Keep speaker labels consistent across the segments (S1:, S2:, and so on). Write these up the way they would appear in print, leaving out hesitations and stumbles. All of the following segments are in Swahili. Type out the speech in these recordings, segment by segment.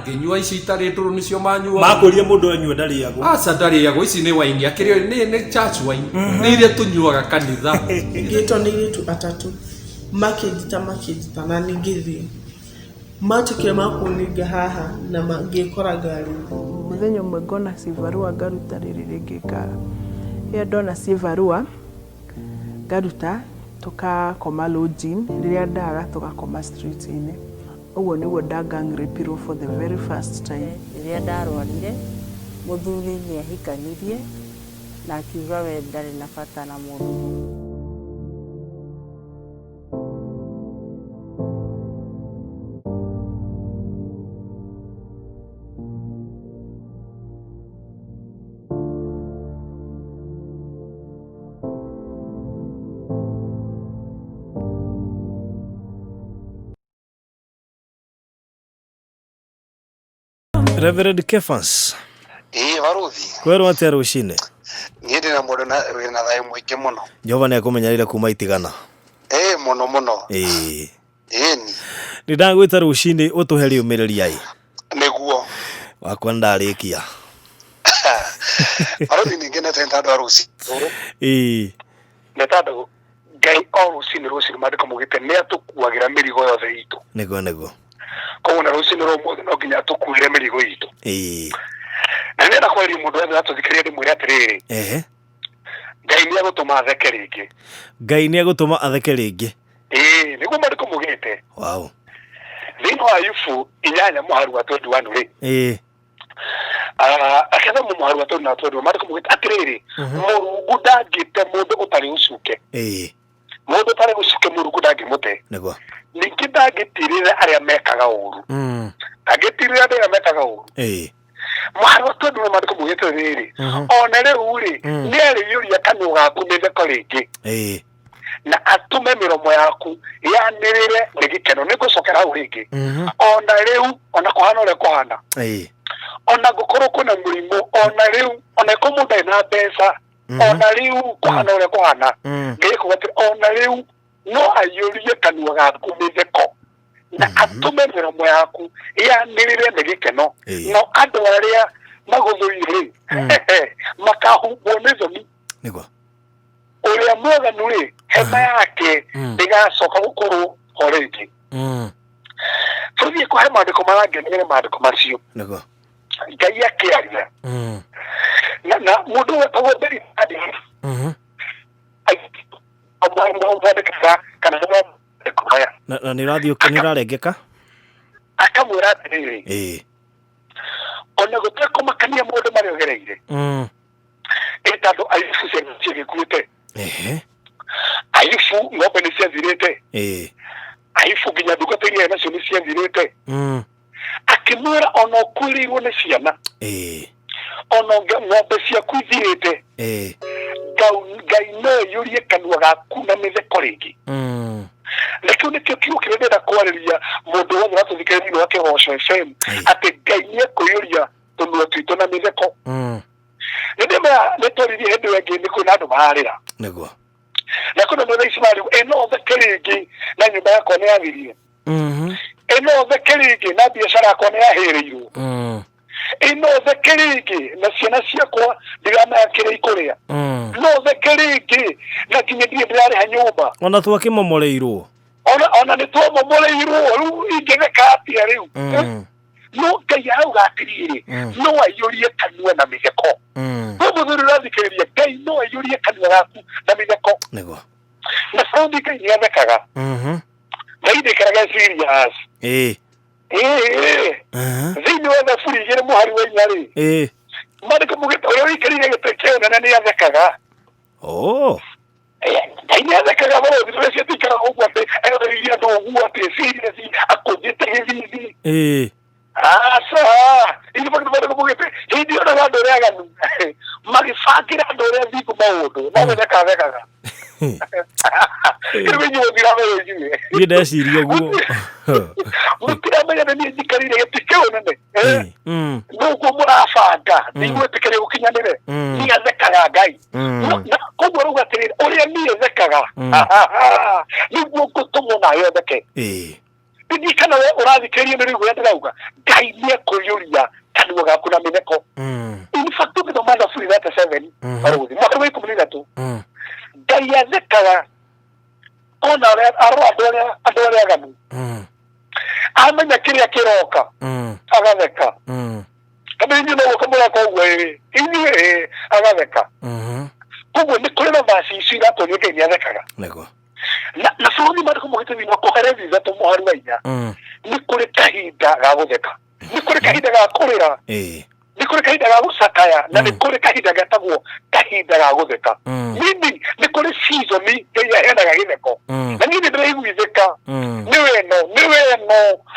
S1: nginyua ici itari nduru nicio manyua
S2: makuria mundu anyua ndari yago
S1: ndari yago ici ni waini akirio ni church wine ni ile tunyuaga kanitha
S3: ngito ni itu atatu makidita na ningithi matukire makuniga haha na ngikora gari
S4: muthenya umwe ngona civarua ngaruta riri ringika ya ndona civarua ngaruta tukakoma lodging riria ndaga tukakoma street-ini uguo niguo ndangang'ripirwo for the very first time
S5: riria ndarwarire muthuri ni ahikanirie na akiuga we ndari na bata na mundu
S2: Reverend Kefans
S6: Varuthi
S2: kwero atia rucine
S6: ngiri na mundu na thayo mwingi muno
S2: Jehova ni akumenyarire kuma itigana
S6: muno
S2: ni ndagwita rucine utuheri umiriri ai
S6: niguo
S2: wakwa ndarikia
S6: Varuthi ningine tenda ndo ruci netado gai rucine rucine madiko mugite ne atukuagira mirigo yothe itu
S2: nego
S6: kona rucine ro mothe no nginya tukuire mirigo itu na nenda kweli mundu wethe atuthikirie ndi mwire atiriri Ngai ni agutuma atheke ringi
S2: Ngai ni agutuma atheke ringi
S6: niguo madiko mugite
S2: wow
S6: thino wa Ayubu 8 muharu wa 21 ri aketha muharu wa 21 madiko mugite atiriri Mungu ndangite mundu utari ucuke mundu utari ucuke Mungu ndangimute
S2: nego
S6: ningi ndagitirire aria mekaga uru agitirire aria mekaga uru muharu wa 21 madiko mugite riri ona riu ri ni ariyuria kanyu gaku mitheko ringi na atume miromo yaku yanirire nigikeno nigucokera hau ringi ona riu ona kuhana ure kuhana ona gukorwo kuna murimu ona riu ona ko mundu ena mbeca ona riu kuhana ure kuhana ngikugatira ona riu no ayurie kanua gaku mitheko na atume miromo yaku yanirire nigikeno no andu aria maguthuire makahubwo ni thoni
S2: nego
S6: uria mweganu ri hema yake ndigacoka gukorwo horingi tuthie kwa maandiko marangenere maandiko macio
S2: nego
S6: Ngai akiaria na mundu wetagwo Beri adi
S2: na nirarengeka
S6: akamwira atiriri ona gutire kumakania mundu mariogereire tando Ayubu ciagikuite Ayubu ng'ombe ni ciathirite Ayubu nginya ndungata iria nacio ni ciathirite akimwira ona ukurirwo ni ciana ona ng'ombe ciaku ithirite Ngai no yurie kanua gaku na mitheko ringi nakio nikio kiugo kiria ndenda kwariria mundu wothe atuthikiririe ni wa Kigoco FM ati Ngai ni ekuyuria tunua twitu na mitheko nindima nitoririe hindu wengi ni kwina andu marira
S2: nego
S6: na kuna no ici mari eno thekeringi na nyumba yako ni yathirie eno thekeringi na biashara yako ni yahirirwo eno thekeringi na ciana ciakwa ndigama yakire ikuria no thekeringi na kinye ndire ndari nyumba
S2: ona twakimomoreirwo
S6: ona ni twamomoreirwo riu ingetheka atia riu no Ngai auga atiriri no ayurie kanua na mitheko muthuri rathikiriria Ngai no ayurie kanua gaku na mitheko
S2: nego
S6: na saundi Ngai ni athekaga Ngai ndikaraga serious thini wa thaburi igiri muhari wa inya ri mandiko mugite uria wikirire giteke na ni athekaga Ngai ni athekaga boro thire ciatikara uguo ati eriria ndugu ati serious akujite githithi ini pakita mugite hindi ona gandu ria ganu magifangira andu ria thiku maundu na wetheka thekaga iwe nyu ndirame yeye
S2: ni ndeciria guo
S6: mutirame ni ndikarire gitike onene nuko murafanga ndigwetikire gukinyanire ni athekaga Ngai na koguo rugatirire uria ni athekaga niguo gutumo na yo theke Ndi kana we ũrathikĩrĩria nĩ rĩu ndĩrauga Ngai nĩ ekũiyũria kanua gaku na mĩneko. In fact ũgĩthoma Thaburi 37 arũthi mwaka wa 13 Ngai athekaga ona andũ arĩa aganu. Amenya kĩrĩa kĩroka agatheka. Kana inyuĩ no gũkamũra koguo inyuĩ agatheka. Koguo nĩ kũrĩ na vaci ici iratũria Ngai nĩ athekaga. Na bũrũri marĩkũ mũgĩtũthi na kũharĩria ithatũ mũhari wa inya nĩ kũrĩ kahinda ga gũtheka, nĩ kũrĩ kahinda ga kũrĩra, nĩ kũrĩ kahinda ga gũcakaya na nĩ kũrĩ kahinda getagwo kahinda ga gũtheka. Nini nĩ kũrĩ season Ngai aheanaga gĩtheko na niĩ nĩndĩraiguithĩka nĩ weno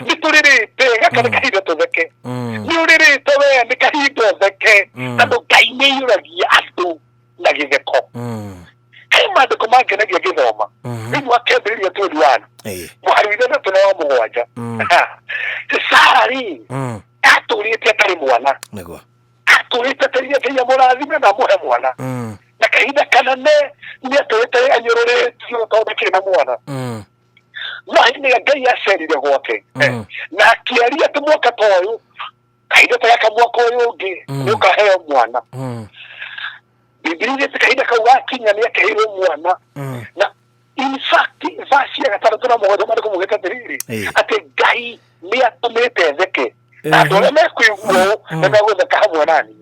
S6: nĩ tũrĩrĩte gaka nĩ kahinda tũtheke, nĩ ũrĩrĩte we nĩ kahinda ũtheke tondũ Ngai nĩ aiyũragia andũ na gĩtheko. He maandĩko mangenagia ngĩthoma thĩinĩ wa Kĩambĩrĩria 21 mũhari wa 3 na wa 7 Sara-rĩ atũrĩte atarĩ mwana, atũrĩte atarĩ Ngai amũrathime na amũhe mwana, na kahinda kanene nĩ atũrĩte anyũrũrĩtio tondũ kĩrĩ na mwana. No hĩndĩ ĩrĩa Ngai acerire gwake na akĩaria atĩ mwaka ta ũyũ kahinda ta gaka mwaka ũyũ ũngĩ nĩ ũkaheo mwana. Bibilia kahinda kau gakinya nĩ akĩheirwo mwana na in fact vasi ya 6 na 7 marĩkũ mũgĩtathĩrĩrĩ atĩ Ngai nĩ atũmĩte theke na andũ arĩa mekũiguo nĩ megũtheka hamwe nani.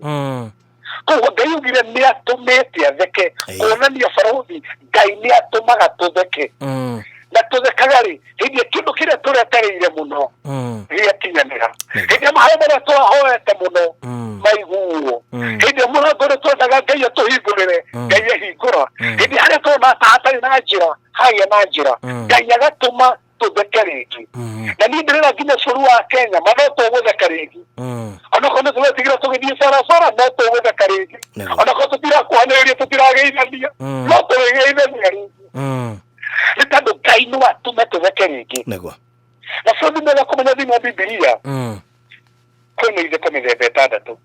S6: Koguo Ngai augire nĩ atũmĩte atheke kuonania barũthi Ngai nĩ atũmaga tũtheke na tũthekaga-rĩ hĩndĩ kĩndũ kĩrĩa tũretereire mũno gĩakinyanĩra, hĩndĩ mahoya marĩa twahoete mũno maiguo, hĩndĩ mũrango ũrĩa twendaga Ngai atũhingũrĩre Ngai ahingũra, hĩndĩ harĩa tuona ta hatarĩ na njĩra hagĩa na njĩra Ngai agatũma tũtheke rĩngĩ. Na niĩ ndĩrera nginya bũrũri wa Kenya no tũgũtheka rĩngĩ, onakorwo nĩ tũretigĩra tũgĩthiĩ barabara no tũgũtheka rĩngĩ, onakorwo tũtirakuhanĩrĩria tũtirageithania no tũgeithania rĩngĩ nĩ tondũ Ngai nĩ atũme tũtheke rĩngĩ. Na bũrũri mwega kũmenya thĩinĩ wa Bibilia kwĩna itheko mĩthemba 6.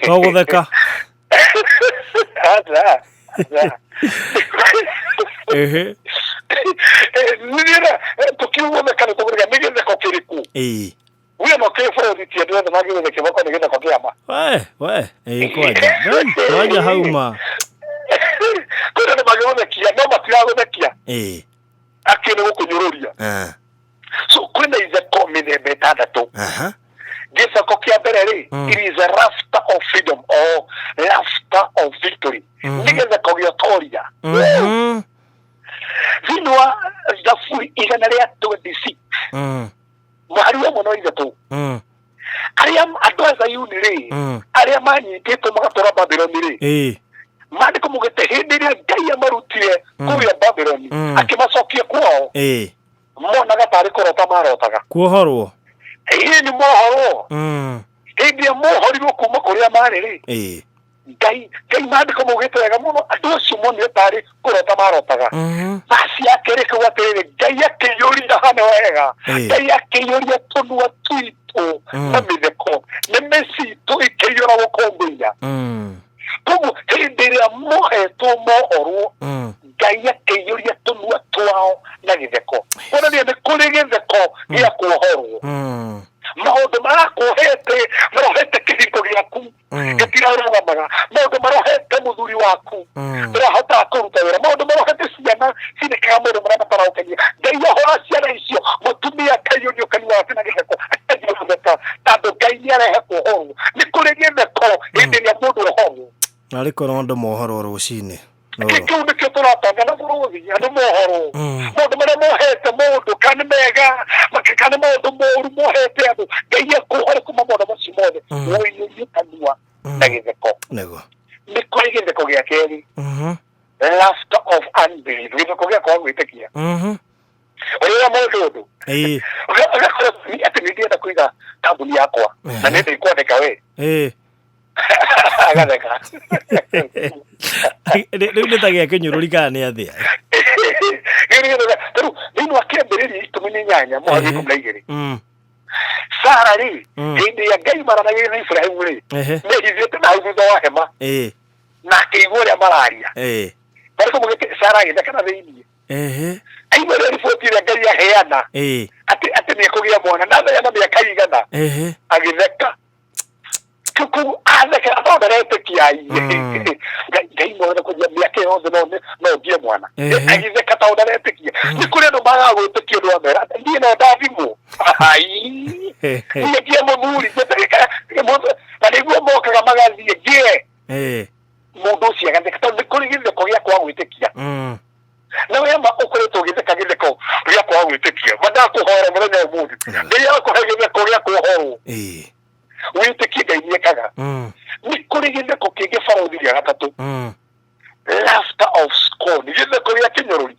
S2: No gũtheka
S6: nĩrĩra tũkiugũtheka nĩ tũgũtheka nĩ gĩtheko kĩrĩkũ? Wĩna no kĩbũrũri ti andũ othe magĩgũthekia bako nĩ gĩtheko kĩama.
S2: kwanja hauma
S6: kwĩna nĩ magĩgũthekia no matiragũthekia akĩ nĩ gũkũnyũrũria. So kwĩna itheko mĩthemba 6. Gĩtheko kĩa mbere-rĩ it is a laughter of freedom or laughter of victory. Nĩ gĩtheko gĩa ũtoria. Thĩinĩ wa Thaburi 126 mũhari wa 1 arĩa andũ a Zayuni-rĩ arĩa manyitĩtwo magatwara Babyloni-rĩ maandĩko mugĩte hĩndĩ ĩrĩa Ngai amarutire kũrĩa Babyloni akĩmacokia kwao monaga tarĩ kũrota marotaga
S2: kuohorwo.
S6: Nĩ mohorwo hĩndĩ ĩrĩa mohorirwo kuma kũrĩa marĩ-rĩ Ngai maandĩko mugĩte wega mũno andũ acio monire tarĩ kũrota marotaga. Vasi ya kerĩ kuuga atĩrĩrĩ Ngai akĩiyũria hana wega, Ngai akĩiyũria tũnua twitũ na mĩtheko nĩmĩ citũ ikĩiyũra gũkũngũiya. Koguo hĩndĩ ĩrĩa mohetwo mohorwo Ngai akĩiyũria tũnua twao na gĩtheko. Kuonania nĩ kũrĩ gĩtheko gĩa kuohorwo. Maũndũ marakuohete marohete kĩhingo gĩaku gĩtirarũgamaga, maũndũ marohete mũthuri waku ndĩrahotaga kũruta wĩra, maũndũ marohete ciana cinĩkaga mũndũ marĩa mataraũkenia. Ngai ahora ciana icio mũtumia akaiyũrio kanua gake na gĩtheko akajia gũtheka tondũ Ngai nĩarehe kuohorwo. Nĩ kũrĩ gĩtheko hĩndĩ ĩrĩa mũndũ ohorwo.
S2: Narĩ korwo andũ mohorwo rũcinĩ
S6: kĩu nĩkĩo tũratanga na bũrũri andũ mohorwo. Maũndũ marĩa mohete mũndũ kana mega kana maũndũ moru mohete andũ Ngai akuohore kuma maũndũ macio mothe woiyũrie kanua na gĩtheko. Nĩ kũrĩ gĩtheko gĩa kerĩ laughter of unbelief, gĩtheko gĩa kwaga gwĩtĩkia. Ũrĩa mũndũ ũgakorwo atĩ nĩndĩrenda kũiga kambuni yakwa na nĩndĩ kwandĩka we agatheka.
S2: Rĩu nĩ ta gĩa kĩnyũrũri kana nĩ athĩa?
S6: Thĩinĩ wa Kĩambĩrĩria 18 mũhari 12 Sara-rĩ hĩndĩ ya Ngai maranagĩria na Iburahĩmu-rĩ nĩhithĩte na hau thutha wa hema na akĩigua ũrĩa mararia. Marĩkũ mũgĩte Sara agĩtheka na thĩinĩ aigua riboti ĩrĩa Ngai aheana atĩ nĩekũgĩa mwana na thayana mĩaka igana agĩtheka kuku atheka athonderetĩkia Ngai mwega kũgia mĩaka yothe no ngĩe mwana agĩtheka taonderetĩkia nĩ kũrĩ andũ magaga gwĩtĩkia ũndũ wa mera ndiĩ no ndathimwo niĩ mũthuri na nĩguo mokaga magathiĩ ngĩe mũndũ ũcio agatheka tondũ nĩ kũrĩ gĩtheko gĩa kwaga gwĩtĩkia na wewe ũkoretwo ũgĩtheka gĩtheko gĩa kwaga gwĩtĩkia mandakũhora mũthenya ũmũthĩ Ngai akũhe gĩtheko gĩa kũhorwo wĩtĩkie Ngai nĩekaga nĩ kũrĩ gĩtheko kĩngĩ Barũthi gĩa gatatũ laughter of scorn gĩtheko gĩa kĩnyũrũri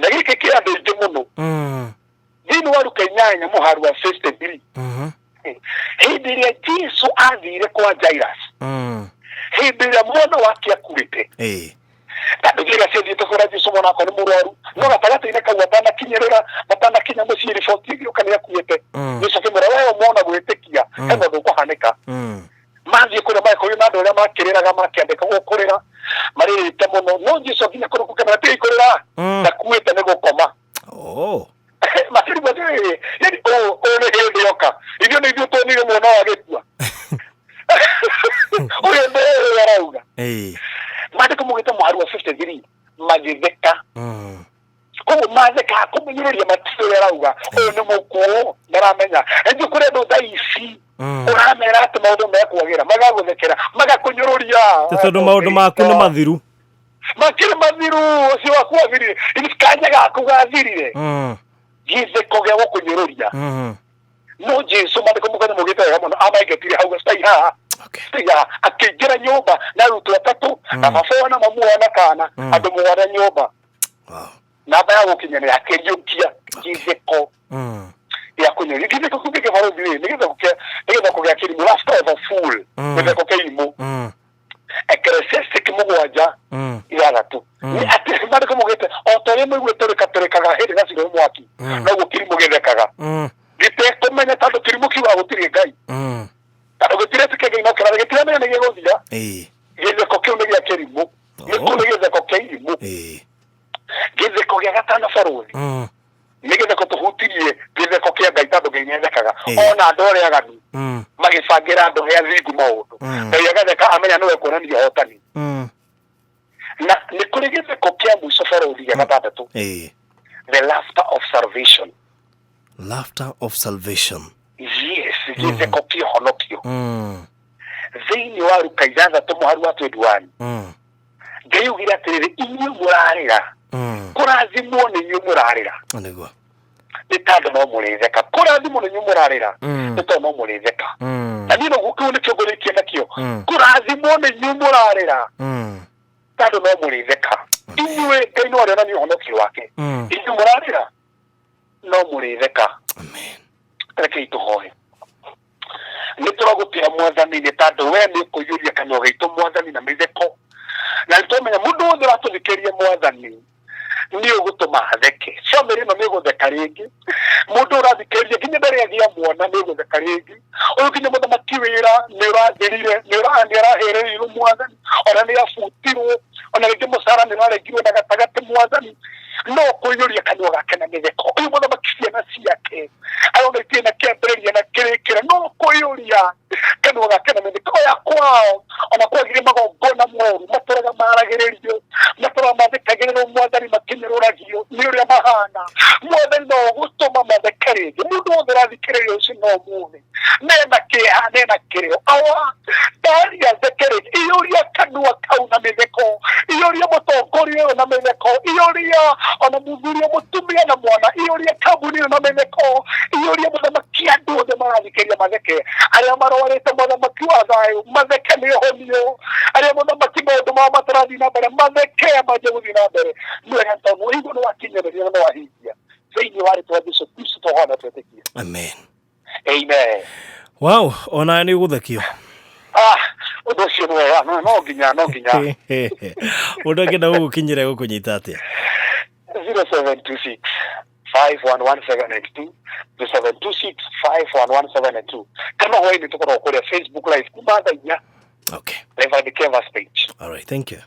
S6: na gĩkĩ kĩ andũ aingĩ mũno thĩinĩ wa Luka 8 mũhari wa 53 hĩndĩ ĩrĩa Jesũ athire kwa Jairus hĩndĩ ĩrĩa mwana wake akuĩte tondũ gĩra ciathiĩte kũra Jesũ mwana wake nĩ mũrwaru no gatagatĩ-inĩ kau matanakinya mũciĩ riboti ĩgĩũka nĩ akuĩte Jesũ akĩmwĩra wewe mwana gwĩtĩkia he maũndũ ũkũhanĩka mathiĩ kũrĩa magĩkũrio na andũ arĩa makĩrĩraga makĩandĩka gũkũrĩra marĩrĩte mũno no Jesũ nginya kũrĩa gũkenera tĩ ikũrĩra ndakuĩte nĩ gũkoma makĩrigwo atĩrĩrĩ ũyũ nĩ hĩndĩ yoka ithuĩ nĩ ithuĩ tuonire mwana wa gĩkua ũyũ nĩ arauga maandĩko maugĩte mũhari wa 53 magĩtheka koguo matheka kũmenyerĩria matirĩ arauga ũyũ nĩ mũkuũ ndaramenya ĩndĩ kũrĩ andũ thaa ici ũramera atĩ maũndũ mekwagĩra magagũthekera magakũnyũrũria
S2: tondũ maũndũ maku nĩ mathiru
S6: makĩrĩ mathiru ũcio waku wathirire kanya gaku gathirire gĩtheko gĩa gũkũnyũrũria no Jesũ maandĩko maugĩte wega mũno amaingatire hau gacitaihaha akĩingĩra nyũmba na arutwo atatũ na baba na mamu na kana andũ mũgwanja nyũmba namba ya gũkinyanĩra akĩriũkia gĩtheko gĩa kũnyũrũria gĩtheko kĩu gĩa Barũthi nĩ gĩtheko gĩa kĩrimũ laughter of a fool gĩtheko kĩrimũ Ecclesiastic 7:6 nĩ atĩ maandĩko maugĩte o ta ũrĩa mũiguĩte tũrĩkaga hĩndĩ gaciro mwaki noguo kĩrimũ gĩthekaga gĩtekũmenya tondũ kĩrimũ kiuga gũtirĩ Ngai tondũ gĩtiretĩkia Ngai no kĩrathiĩ gĩtiramenya nĩ gĩgũthira gĩtheko kĩu nĩ gĩa kĩrimũ nĩ kũrĩ gĩtheko kĩa irimũ gĩtheko gĩa gatano Barũthi nĩ gĩtheko tũhutirie gĩtheko kĩa Ngai tondũ Ngai nĩethekaga ona andũ arĩa aganu magĩbangĩra andũ hĩa thingu maũndũ Ngai agatheka amenya nĩwe kuonania ũhotani na nĩ kũrĩ gĩtheko kĩa mũico Barũthi gĩa gatandatũ the laughter of salvation yes gĩtheko kĩa ũhonokio thĩinĩ wa Luka 6 mũhari wa 21 Ngai augire atĩrĩrĩ inyuĩ mũrarĩra kũrathimwo nĩ inyuĩ mũrarĩra nĩ tondũ no mũrĩtheka kũrathimwo nĩ inyuĩ mũrarĩra nĩ tondũ no mũrĩtheka na niĩ noguo kĩu nĩkĩo ngũrĩkia nakĩo kũrathimwo nĩ inyuĩ mũrarĩra tondũ no mũrĩtheka inyuĩ Ngai no arĩonania ũhonokio wake inyuĩ mũrarĩra no mũrĩtheka rekei tũhoe nĩ tũragũtĩra Mwathani nĩ tondũ we nĩ ũkũiyũria kanua gaitũ Mwathani na mĩtheko na nĩtũmenya mũndũ wothe ũratũthikĩria Mwathani nĩ ũgũtũma atheke bamĩrĩ ĩno nĩ ĩgũtheka rĩngĩ mũndũ ũrathikĩrĩria nginya ndarĩagĩa mwana nĩ ũgũtheka rĩngĩ ũyũ nginya mũthamaki wĩra nĩ ũrathirire nĩ arahĩrĩirio Mwathani ona nĩ abutirwo ona rĩngĩ mũcara nĩ ũrarengirwo na gatagatĩ Mwathani no kũiyũria kanua gake na mĩtheko ũyũ mũthamaki ciana ciake arona itina kĩambĩrĩria na kĩrĩkĩra no kũiyũria kanua gake na mĩtheko ya kwao ona kwagire magongona moru matũraga maragĩrĩrio matũraga mathekagĩrĩrwo Mwathani makinyũrũragio nĩ ũrĩa mahana Mwathani no gũtũma matheke rĩngĩ mũndũ wothe ũrathikĩrĩria ũcio no mũthĩ nena kĩeha nena kĩrĩo awa ndari atheke rĩngĩ iyũria kanua kau na mĩtheko iyũria mũtongoria ũyũ na mĩtheko iyũria ona mũthuri mũtumia na mwana iyũria kambuni ĩyo na mĩtheko iyũria mũthamaki andũ othe marathikĩria matheke arĩa marwarĩte mũthamaki wa thayũ matheke nĩ ũhonio arĩa mũthamaki maũndũ mao matarathiĩ na mbere matheke manjie gũthiĩ na mbere nĩwega tondũ ũhingũ nĩ wakinyĩrĩria na nĩ wahingia thĩinĩ wa rĩtwa Jesũ Kristo tũhoana twetĩkia
S2: amen
S6: wow
S2: ona nĩ ũgũthekio
S6: ũndũ ũcio nĩ wega no nginya
S2: mũndũ angĩenda gũgũkinyĩra gũkũnyita atĩa
S6: 0726 511782 0726 511782 kama wewe ni tuko kwa Facebook live kuma thaa 4
S2: okay
S6: live at the canvas page
S2: all right thank you